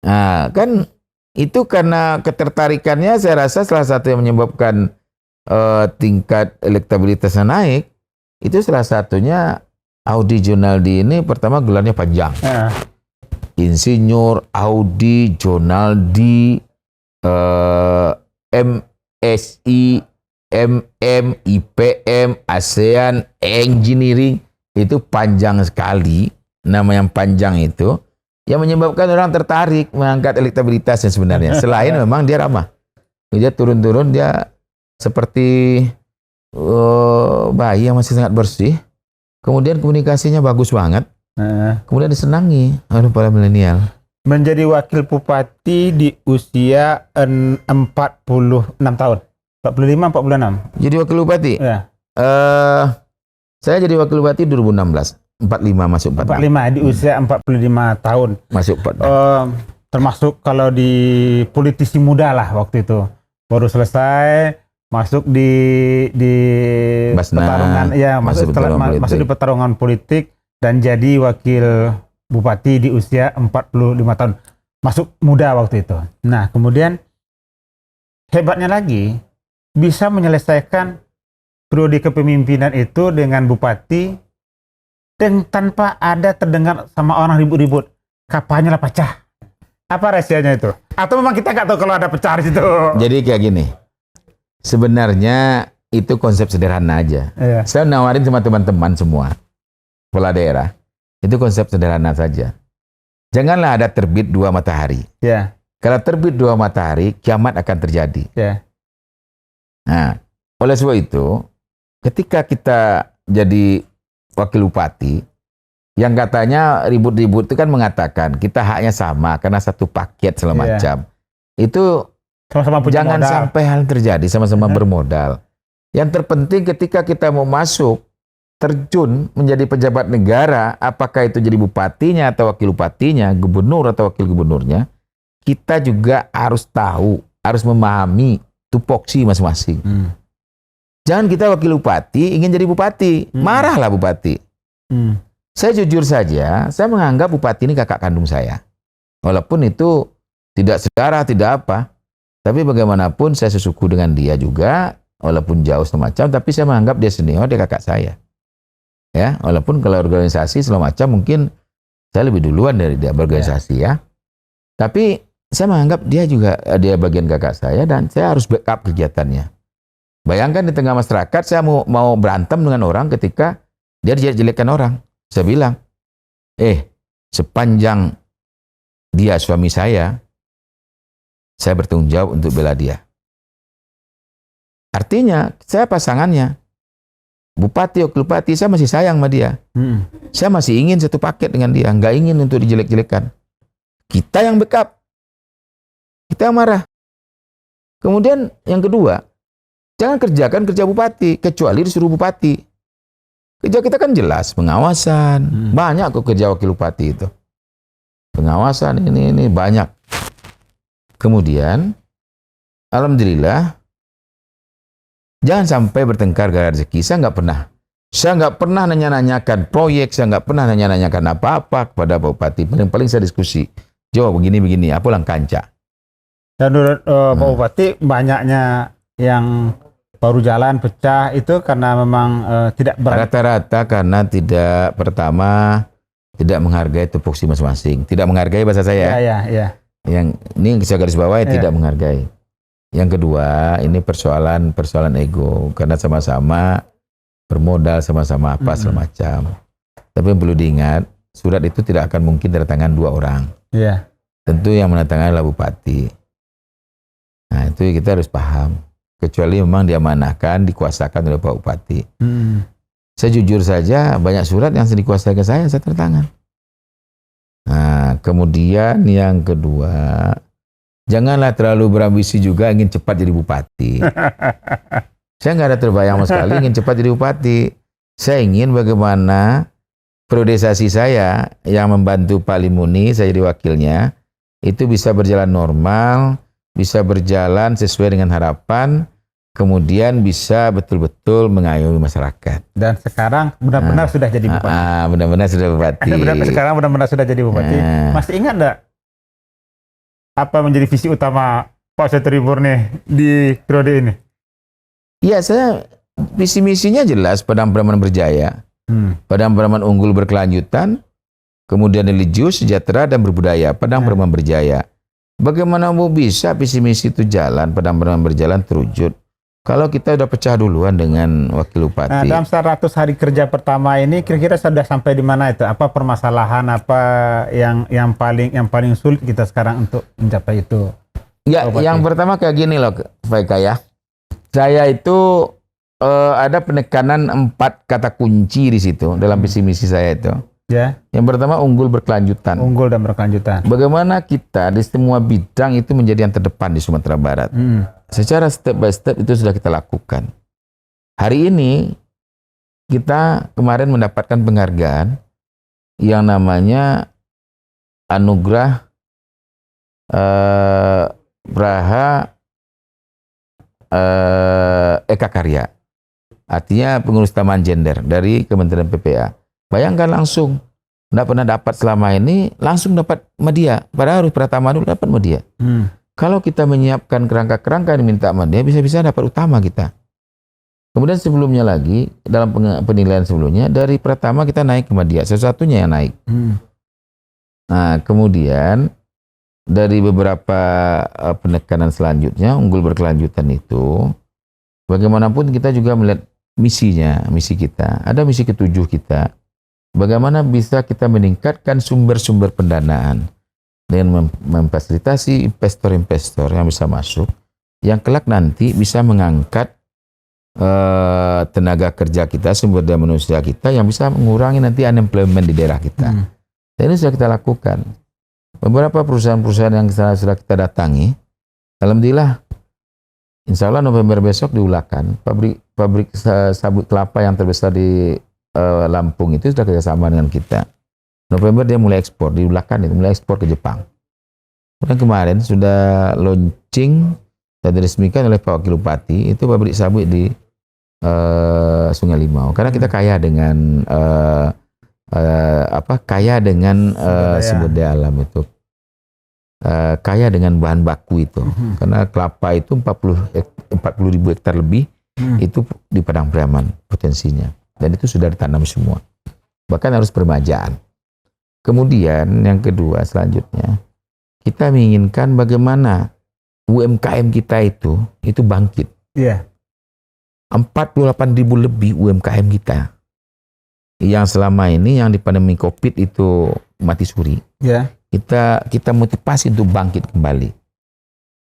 B: Nah, kan itu karena ketertarikannya saya rasa salah satu yang menyebabkan tingkat elektabilitasnya naik, itu salah satunya Audi Jonaildi ini pertama gelarnya panjang. Insinyur Audi Jonaildi MSI MM IPM ASEAN Engineering, itu panjang sekali, nama yang panjang itu yang menyebabkan orang tertarik mengangkat elektabilitasnya sebenarnya. Selain memang dia ramah, dia turun-turun dia seperti bayi yang masih sangat bersih, kemudian komunikasinya bagus banget, kemudian disenangi oleh para milenial.
A: Menjadi wakil bupati di usia 46 tahun, 45, 46.
B: Jadi wakil bupati? Saya jadi wakil bupati 2016, 45 masuk 46.
A: 45 di usia 45 tahun.
B: Masuk 46.
A: Termasuk kalau di politisi muda lah waktu itu. Baru selesai masuk di pertarungan, masuk di pertarungan politik dan jadi wakil bupati di usia 45 tahun. Masuk muda waktu itu. Nah, kemudian hebatnya lagi bisa menyelesaikan periode kepemimpinan itu dengan bupati dan tanpa ada terdengar sama orang ribut-ribut. Kapannya lah pecah. Apa rahasianya itu? Atau memang kita nggak tahu kalau ada pecah di situ?
B: Jadi kayak gini. Sebenarnya itu konsep sederhana aja. Saya nawarin sama teman-teman semua, kepala daerah. Itu konsep sederhana saja. Janganlah ada terbit dua matahari. Kalau terbit dua matahari, kiamat akan terjadi. Nah, oleh sebab itu, ketika kita jadi wakil bupati, yang katanya ribut-ribut itu kan mengatakan kita haknya sama karena satu paket segala
A: Iya.
B: macam. Itu
A: Sama-sama punya
B: jangan
A: modal.
B: sampai hal terjadi, sama-sama bermodal. Yang terpenting ketika kita mau masuk, terjun menjadi pejabat negara, apakah itu jadi bupatinya atau wakil bupatinya, gubernur atau wakil gubernurnya, kita juga harus tahu, harus memahami tupoksi masing-masing. Jangan kita wakil bupati ingin jadi bupati, marahlah bupati. Saya jujur saja, saya menganggap bupati ini kakak kandung saya. Walaupun itu tidak sedarah, tidak apa. Tapi bagaimanapun saya sesuku dengan dia juga, walaupun jauh semacam, tapi saya menganggap dia senior, dia kakak saya. Ya, walaupun kalau organisasi segala macam mungkin saya lebih duluan dari dia berorganisasi ya. Tapi saya menganggap dia bagian kakak saya dan saya harus backup kegiatannya. Bayangkan di tengah masyarakat saya mau berantem dengan orang ketika dia jelek-jelekan orang. Saya bilang, sepanjang dia suami saya bertanggung jawab untuk bela dia. Artinya, saya pasangannya. Bupati, wakil bupati, saya masih sayang sama dia. Saya masih ingin satu paket dengan dia. Nggak ingin untuk dijelek-jelekan. Kita yang backup. Kita yang marah. Kemudian yang kedua, jangan kerjakan kerja bupati, kecuali disuruh bupati. Kerja kita kan jelas, pengawasan. Banyak kok kerja wakil bupati itu. Pengawasan ini banyak. Kemudian, alhamdulillah, jangan sampai bertengkar gara rezeki. Saya nggak pernah nanya-nanyakan proyek, saya nggak pernah nanya-nanyakan apa-apa kepada Pak Bupati. Paling-paling saya diskusi. Jawab begini-begini, apa lang kanca.
A: Dan menurut Pak Bupati, banyaknya yang baru jalan pecah itu karena memang tidak berani.
B: Rata-rata karena pertama tidak menghargai tupoksi masing-masing. Tidak menghargai bahasa saya.
A: Iya.
B: Yang ini saya garis bawahi tidak menghargai. Yang kedua, ini persoalan ego karena sama-sama bermodal, sama-sama apa segala macam. Tapi yang perlu diingat, surat itu tidak akan mungkin tanda tangan dua orang.
A: Iya.
B: Tentu yang menandatangani adalah bupati. Nah, itu kita harus paham. Kecuali memang diamanahkan, dikuasakan oleh Pak Bupati. Saya jujur saja, banyak surat yang dikuasai ke saya tanda tangan. Nah, kemudian yang kedua, janganlah terlalu berambisi juga ingin cepat jadi bupati. Saya nggak ada terbayang sama sekali ingin cepat jadi bupati. Saya ingin bagaimana priorisasi saya yang membantu Pak Limuni, saya jadi wakilnya, itu bisa berjalan normal, bisa berjalan sesuai dengan harapan, kemudian bisa betul-betul mengayomi masyarakat.
A: Dan sekarang benar-benar sudah jadi bupati.
B: Benar-benar sudah bupati.
A: Sekarang benar-benar sudah jadi bupati. Masih ingat enggak apa menjadi visi utama Pak Setri Murni di periode ini?
B: Iya, saya visi misinya jelas, Padang-Peraman berjaya, Padang-Peraman unggul berkelanjutan, kemudian religius, sejahtera dan berbudaya, Padang-Peraman berjaya. Bagaimana mau bisa visi misi itu jalan, Padang-Peraman berjalan terwujud kalau kita udah pecah duluan dengan wakil bupati?
A: Nah, dalam 100 hari kerja pertama ini kira-kira sudah sampai di mana itu? Apa permasalahan apa yang paling sulit kita sekarang untuk mencapai itu?
B: Ya, yang pertama kayak gini loh, Pak Eka ya. Saya itu ada penekanan 4 kata kunci di situ dalam visi misi saya itu.
A: Ya.
B: Yang pertama unggul berkelanjutan.
A: Unggul dan berkelanjutan.
B: Bagaimana kita di semua bidang itu menjadi yang terdepan di Sumatera Barat. Secara step by step itu sudah kita lakukan. Hari ini kita kemarin mendapatkan penghargaan yang namanya Anugerah Praha Eka Karya. Artinya pengurus taman gender dari Kementerian PPA. Bayangkan langsung, tidak pernah dapat selama ini, langsung dapat media. Padahal harus pertama dulu dapat media. Kalau kita menyiapkan kerangka-kerangka yang diminta sama dia, bisa-bisa dapat utama kita. Kemudian sebelumnya lagi, dalam penilaian sebelumnya, dari pertama kita naik ke media, sesuatunya yang naik. Nah, kemudian dari beberapa penekanan selanjutnya, unggul berkelanjutan itu, bagaimanapun kita juga melihat misinya, misi kita. Ada misi ke-7 kita. Bagaimana bisa kita meningkatkan sumber-sumber pendanaan dengan memfasilitasi investor-investor yang bisa masuk, yang kelak nanti bisa mengangkat tenaga kerja kita, sumber daya manusia kita yang bisa mengurangi nanti unemployment di daerah kita. Dan ini sudah kita lakukan. Beberapa perusahaan-perusahaan yang sudah kita datangi, alhamdulillah, insya Allah November besok diulakan. Pabrik sabut kelapa yang terbesar di Lampung itu sudah kerjasama dengan kita. November dia mulai ekspor, diulakan itu, mulai ekspor ke Jepang. Dan kemarin sudah launching dan diresmikan oleh Pak Wakil Bupati, itu pabrik sabut di Sungai Limau. Karena kita kaya dengan kaya dengan sumber daya alam itu. Kaya dengan bahan baku itu. Karena kelapa itu 40.000 hektar lebih itu di Padang Priaman potensinya. Dan itu sudah ditanam semua. Bahkan harus permajaan. Kemudian yang kedua selanjutnya, kita menginginkan bagaimana UMKM kita itu bangkit.
A: Iya.
B: 48.000 lebih UMKM kita. Yang selama ini yang di pandemi COVID itu mati suri.
A: Iya.
B: Kita motivasi untuk bangkit kembali.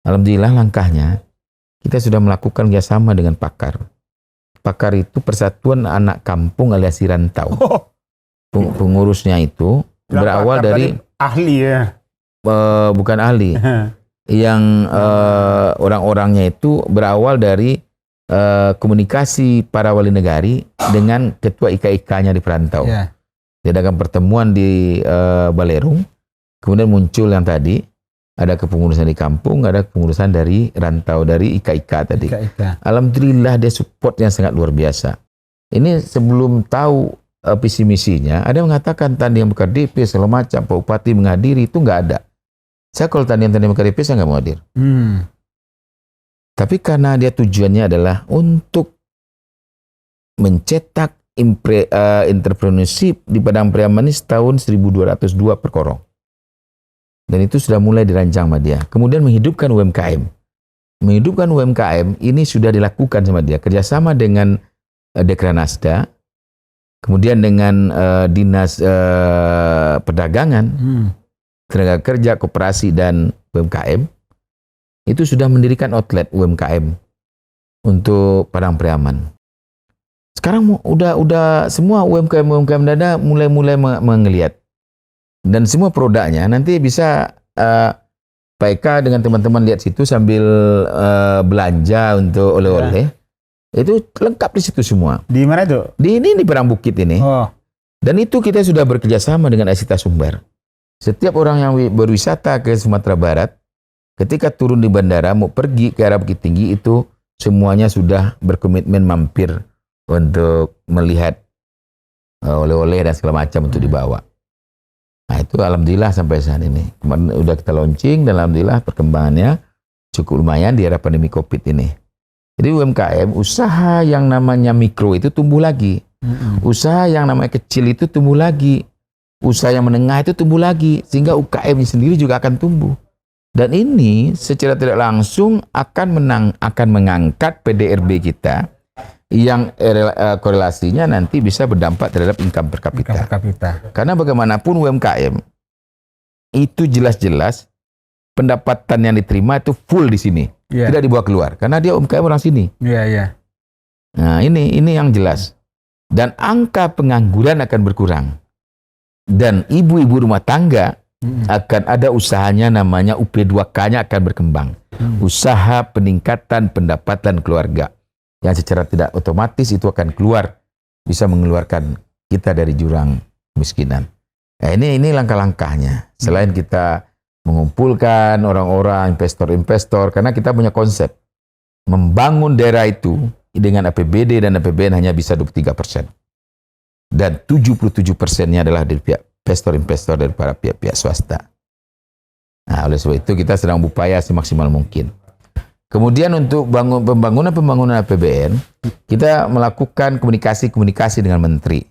B: Alhamdulillah langkahnya kita sudah melakukan kerjasama dengan pakar. Pakar itu Persatuan Anak Kampung alias Rantau. Pengurusnya itu berawal dari
A: ahli ya.
B: Bukan ahli. Yang orang-orangnya itu berawal dari komunikasi para wali negari dengan ketua IKIK-nya di perantau.
A: Yeah.
B: Diadakan pertemuan di Balerung. Kemudian muncul yang tadi, ada kepengurusan di kampung, ada kepengurusan dari rantau, dari IKIK tadi.
A: IKIK.
B: Alhamdulillah dia support yang sangat luar biasa. Ini sebelum tahu visi misinya, ada yang mengatakan tadi yang bukan DP, segala macam, Pak Bupati menghadiri, itu nggak ada. Saya kalau tadi bukan DP, saya nggak mau hadir. Tapi karena dia tujuannya adalah untuk mencetak entrepreneurship di Padang Priaman ini tahun 1202 per korong. Dan itu sudah mulai dirancang sama dia. Kemudian menghidupkan UMKM. Menghidupkan UMKM ini sudah dilakukan sama dia. Kerjasama dengan Dekranasda, kemudian dengan Dinas Perdagangan, Tenaga Kerja, Koperasi, dan UMKM. Itu sudah mendirikan outlet UMKM untuk Padang Priaman. Sekarang udah semua UMKM dada mulai mengelihat. Dan semua produknya nanti bisa Pak Eka dengan teman-teman lihat situ sambil belanja untuk oleh-oleh. Itu lengkap di situ semua.
A: Di mana itu?
B: Di Perang Bukit ini.
A: Oh.
B: Dan itu kita sudah bekerja sama dengan Asita Sumber. Setiap orang yang berwisata ke Sumatera Barat, ketika turun di bandara mau pergi ke arah Bukit Tinggi itu semuanya sudah berkomitmen mampir untuk melihat oleh-oleh dan segala macam untuk dibawa. Nah itu alhamdulillah sampai saat ini. Kemarin udah kita launching dan alhamdulillah perkembangannya cukup lumayan di era pandemi COVID ini. Jadi UMKM, usaha yang namanya mikro itu tumbuh lagi. Usaha yang namanya kecil itu tumbuh lagi. Usaha yang menengah itu tumbuh lagi. Sehingga UKM sendiri juga akan tumbuh. Dan ini secara tidak langsung akan mengangkat PDRB kita yang korelasinya nanti bisa berdampak terhadap income per kapita. Karena bagaimanapun UMKM itu jelas-jelas pendapatan yang diterima itu full di sini, tidak dibawa keluar. Karena dia UMKM orang sini. Nah ini yang jelas. Dan angka pengangguran akan berkurang. Dan ibu-ibu rumah tangga akan ada usahanya namanya UP2K-nya akan berkembang. Usaha peningkatan pendapatan keluarga. Yang secara tidak otomatis itu akan keluar, bisa mengeluarkan kita dari jurang kemiskinan. Nah, ini langkah-langkahnya. Selain kita mengumpulkan orang-orang, investor-investor, karena kita punya konsep. Membangun daerah itu dengan APBD dan APBN hanya bisa 23%. Dan 77%-nya adalah dari pihak investor-investor dari para pihak-pihak swasta. Nah, oleh sebab itu kita sedang berupaya semaksimal mungkin. Kemudian untuk pembangunan APBN, kita melakukan komunikasi dengan menteri.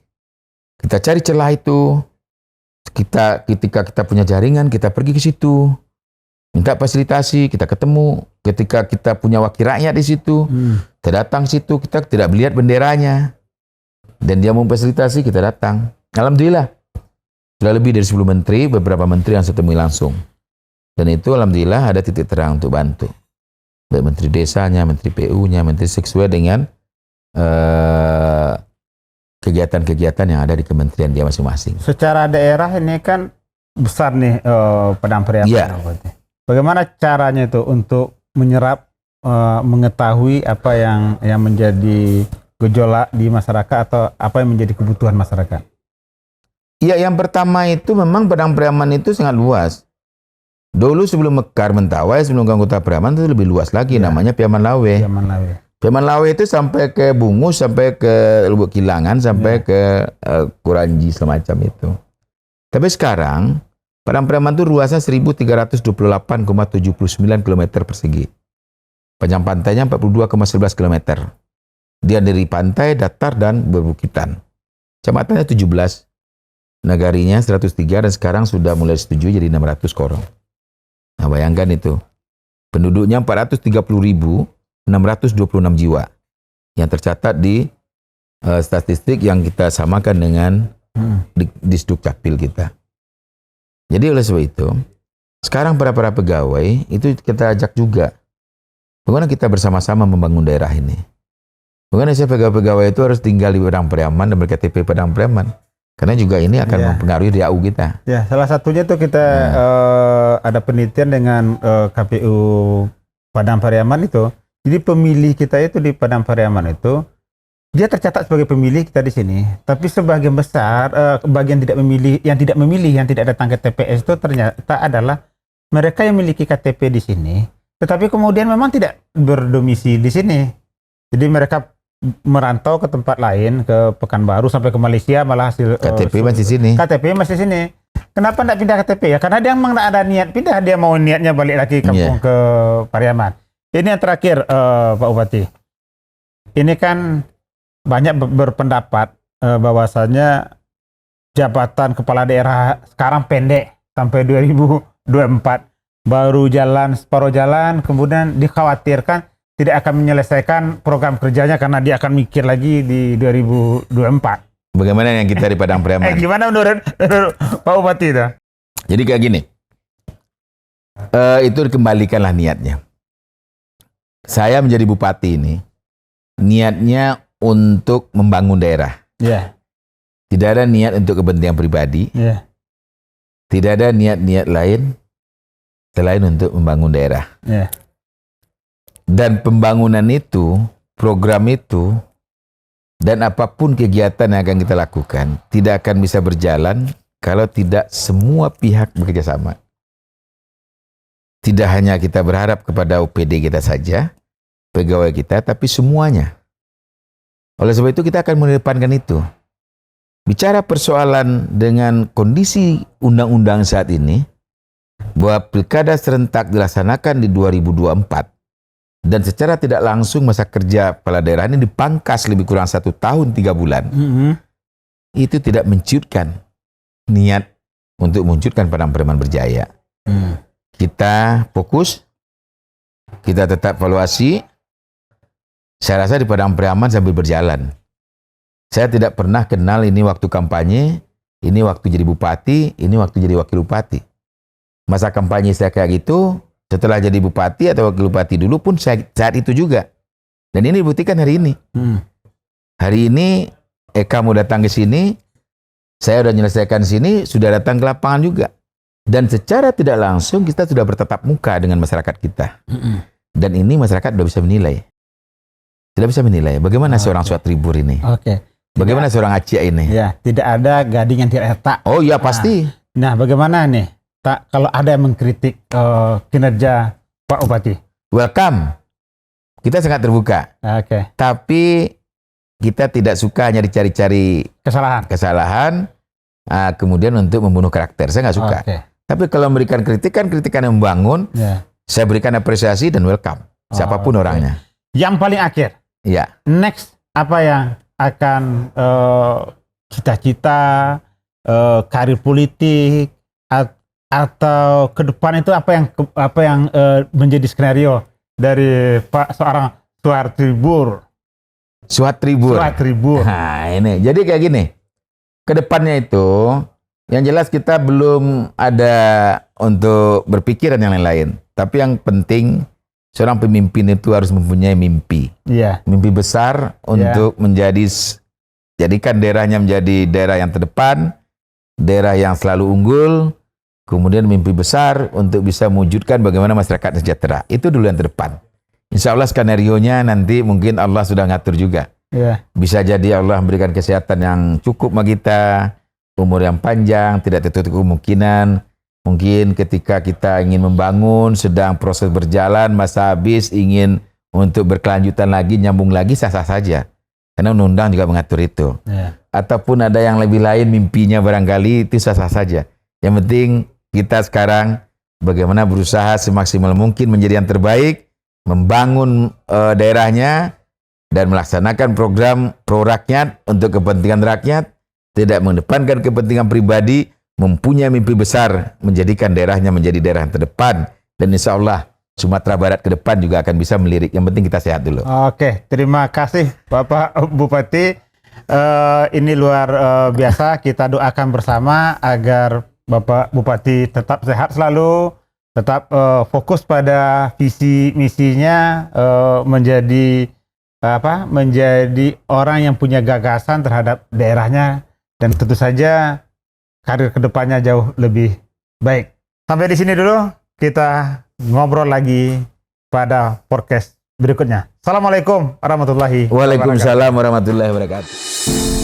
B: Kita cari celah itu. Ketika kita punya jaringan, kita pergi ke situ. Minta fasilitasi, kita ketemu. Ketika kita punya wakil rakyat di situ, kita datang situ, kita tidak melihat benderanya. Dan dia memfasilitasi, kita datang. Alhamdulillah. Sudah lebih dari 10 menteri, beberapa menteri yang saya temui langsung. Dan itu alhamdulillah ada titik terang untuk bantu. Baik menteri desanya, menteri PU-nya, menteri sesuai dengan kegiatan-kegiatan yang ada di kementerian dia masing-masing.
A: Secara daerah ini kan besar nih Padang Pariaman.
B: Iya.
A: Bagaimana caranya itu untuk menyerap, mengetahui apa yang menjadi gejolak di masyarakat atau apa yang menjadi kebutuhan masyarakat?
B: Iya, yang pertama itu memang Padang Pariaman itu sangat luas. Dulu sebelum Mekar Mentawai, sebelum Kota Pariaman itu lebih luas lagi, namanya Piaman Lawe.
A: Piaman Lawe.
B: Piaman Lawe itu sampai ke Bungus, sampai ke Lubuk Kilangan, sampai ke Kuranji semacam itu. Tapi sekarang Padang Pariaman itu luasnya 1328,79 km persegi. Panjang pantainya 42,11 km. Dia dari pantai, datar, dan berbukitan. Kecamatannya 17. Nagarinya 103 dan sekarang sudah mulai disetujui jadi 600 korong. Nah, bayangkan itu. Penduduknya 430.626 jiwa yang tercatat di statistik yang kita samakan dengan di Dukcapil kita. Jadi oleh sebab itu, sekarang para pegawai itu kita ajak juga. Bagaimana kita bersama-sama membangun daerah ini? Bagaimana pegawai-pegawai itu harus tinggal di Padang Pariaman dan berKTP Padang Pariaman? Karena juga ini akan mempengaruhi DAU kita. Ya,
A: salah satunya itu kita ada penelitian dengan KPU Padang Pariaman itu. Jadi pemilih kita itu di Padang Pariaman itu, dia tercatat sebagai pemilih kita di sini. Tapi sebagian besar, bagian yang tidak memilih, yang tidak datang ke TPS itu ternyata adalah mereka yang memiliki KTP di sini, tetapi kemudian memang tidak berdomisili di sini. Jadi mereka merantau ke tempat lain, ke Pekanbaru sampai ke Malaysia, malah hasil
B: KTP masih sini.
A: KTP masih sini. Kenapa tidak pindah KTP ya? Karena dia memang tidak ada niat pindah, dia mau niatnya balik lagi kampung ke Pariaman. Ini yang terakhir, Pak Bupati. Ini kan banyak berpendapat bahwasanya jabatan kepala daerah sekarang pendek sampai 2024. Baru jalan separuh jalan, kemudian dikhawatirkan tidak akan menyelesaikan program kerjanya karena dia akan mikir lagi di 2024.
B: Bagaimana yang kita di Padang Pariaman?
A: Gimana menurut Pak Bupati itu?
B: Jadi kayak gini, itu dikembalikanlah niatnya. Saya menjadi bupati ini, niatnya untuk membangun daerah. Tidak ada niat untuk kepentingan pribadi. Tidak ada niat-niat lain selain untuk membangun daerah. Dan pembangunan itu, program itu, dan apapun kegiatan yang akan kita lakukan, tidak akan bisa berjalan kalau tidak semua pihak bekerja sama. Tidak hanya kita berharap kepada OPD kita saja, pegawai kita, tapi semuanya. Oleh sebab itu kita akan mengedepankan itu. Bicara persoalan dengan kondisi undang-undang saat ini, bahwa pilkada serentak dilaksanakan di 2024, dan secara tidak langsung masa kerja kepala daerah ini dipangkas lebih kurang 1 tahun 3 bulan. Itu tidak menciutkan niat untuk memunculkan Padang Pariaman berjaya. Kita fokus, kita tetap evaluasi. Saya rasa di Padang Pariaman sambil berjalan. Saya tidak pernah kenal ini waktu kampanye, ini waktu jadi bupati, ini waktu jadi wakil bupati. Masa kampanye saya kayak gitu, setelah jadi bupati atau wakil bupati dulu pun saat itu juga. Dan ini dibuktikan hari ini. Hari ini Eka mau datang ke sini, saya sudah menyelesaikan sini, sudah datang ke lapangan juga. Dan secara tidak langsung kita sudah bertatap muka dengan masyarakat kita. Dan ini masyarakat sudah bisa menilai. Sudah bisa menilai bagaimana seorang Suat Tribur ini. Bagaimana seorang Aceh ini.
A: Ya, tidak ada gading yang tidak retak.
B: Oh iya pasti.
A: Nah, bagaimana nih? Kalau ada yang mengkritik kinerja Pak Bupati?
B: Welcome. Kita sangat terbuka. Tapi kita tidak suka hanya dicari-cari kesalahan, kemudian untuk membunuh karakter. Saya nggak suka. Tapi kalau memberikan kritikan yang membangun, saya berikan apresiasi dan welcome. Siapapun orangnya.
A: Yang paling akhir. Next, apa yang akan cita-cita, karir politik, atau ke depan itu apa yang menjadi skenario dari Pak seorang Suat Tribur?
B: Suat Tribur. Nah, ini. Jadi kayak gini. Ke depannya itu, yang jelas kita belum ada untuk berpikiran yang lain-lain. Tapi yang penting seorang pemimpin itu harus mempunyai mimpi.
A: Iya.
B: Mimpi besar untuk jadikan daerahnya menjadi daerah yang terdepan, daerah yang selalu unggul, kemudian mimpi besar untuk bisa mewujudkan bagaimana masyarakat sejahtera. Itu dulu yang terdepan. Insya Allah skenario-nya nanti mungkin Allah sudah ngatur juga.
A: Iya.
B: Bisa jadi Allah memberikan kesehatan yang cukup bagi kita, umur yang panjang, tidak tertutup kemungkinan. Mungkin ketika kita ingin membangun, sedang proses berjalan, masa habis, ingin untuk berkelanjutan lagi, nyambung lagi, sah-sah saja. Karena undang-undang juga mengatur itu.
A: Iya.
B: Ataupun ada yang lebih lain, mimpinya barangkali, itu sah-sah saja. Yang penting kita sekarang bagaimana berusaha semaksimal mungkin menjadi yang terbaik, membangun daerahnya, dan melaksanakan program pro rakyat untuk kepentingan rakyat, tidak mengedepankan kepentingan pribadi, mempunyai mimpi besar, menjadikan daerahnya menjadi daerah yang terdepan, dan insya Allah Sumatera Barat ke depan juga akan bisa melirik. Yang penting kita sehat dulu.
A: Oke, terima kasih Bapak Bupati. Ini luar biasa, kita doakan bersama agar Bapak Bupati tetap sehat selalu, tetap fokus pada visi misinya, menjadi orang yang punya gagasan terhadap daerahnya, dan tentu saja karir kedepannya jauh lebih baik. Sampai di sini dulu, kita ngobrol lagi pada podcast berikutnya. Assalamualaikum warahmatullahi wabarakatuh.
B: Waalaikumsalam warahmatullahi wabarakatuh.